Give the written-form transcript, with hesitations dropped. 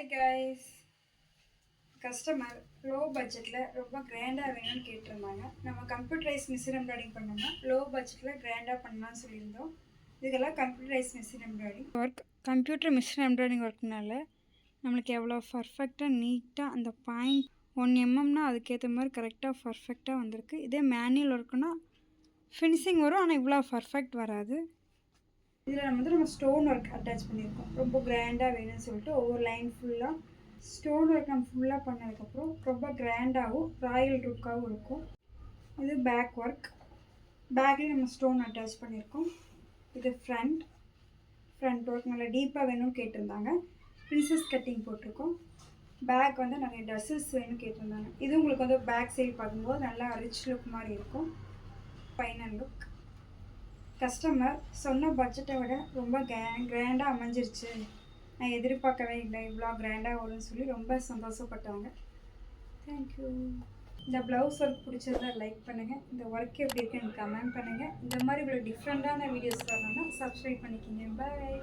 Hi guys, customer low பட்ஜெட்டில் ரொம்ப கிராண்டாக வேணும்னு கேட்டிருந்தாங்க. நம்ம கம்ப்யூட்டரைஸ் மிஷின் எம்ப்ராய்டிங் பண்ணோம்னா லோ பட்ஜெட்டில் கிராண்டாக பண்ணலாம்னு சொல்லியிருந்தோம். இதுக்கெல்லாம் computerise machine embroidery computer machine embroidery ஒர்க்னால நம்மளுக்கு எவ்வளோ பர்ஃபெக்டாக நீட்டாக அந்த பாயிண்ட் 1 mmனா அதுக்கேற்ற மாதிரி கரெக்டாக பர்ஃபெக்டாக வந்திருக்கு. இதே மேனுவல் ஒர்க்குனா ஃபினிஷிங் வரும், ஆனால் இவ்வளோ பர்ஃபெக்ட் வராது. இதில் நம்ம ஸ்டோன் ஒர்க் அட்டாச் பண்ணியிருக்கோம். ரொம்ப கிராண்டாக வேணும்னு சொல்லிட்டு ஒவ்வொரு லைன் ஃபுல்லாக ஸ்டோன் ஒர்க் நம்ம ஃபுல்லாக பண்ணதுக்கப்புறம் ரொம்ப கிராண்டாகவும் ராயல் லுக்காகவும் இருக்கும். இது பேக் ஒர்க், பேக்லேயும் நம்ம ஸ்டோன் அட்டாச் பண்ணியிருக்கோம். இது ஃப்ரண்ட் ஒர்க் நல்லா டீப்பாக வேணும்னு கேட்டிருந்தாங்க. பிரின்சஸ் கட்டிங் போட்டிருக்கோம். பேக் நிறைய டசல்ஸ் வேணும்னு கேட்டிருந்தாங்க. இது உங்களுக்கு பேக் சைடு பார்க்கும்போது நல்லா ரிச் லுக் மாதிரி இருக்கும். ஃபைனல் லுக் கஸ்டமர் சொன்ன பட்ஜெட்டை விட ரொம்ப கிராண்டாக அமைஞ்சிருச்சு, நான் எதிர்பார்க்கவே இல்லை இவ்வளோ கிராண்டாக வரும்னு சொல்லி ரொம்ப சந்தோஷப்பட்டாங்க. தேங்க்யூ. இந்த ப்ளவுஸ் ஒர்க் பிடிச்சதை லைக் பண்ணுங்கள். இந்த ஒர்க் எப்படி இருக்குன்னு கமெண்ட் பண்ணுங்கள். இந்த மாதிரி இவ்வளோ டிஃப்ரெண்ட்டான வீடியோஸ் வரணும்னா சப்ஸ்கிரைப் பண்ணிக்கிங்க. பாய்.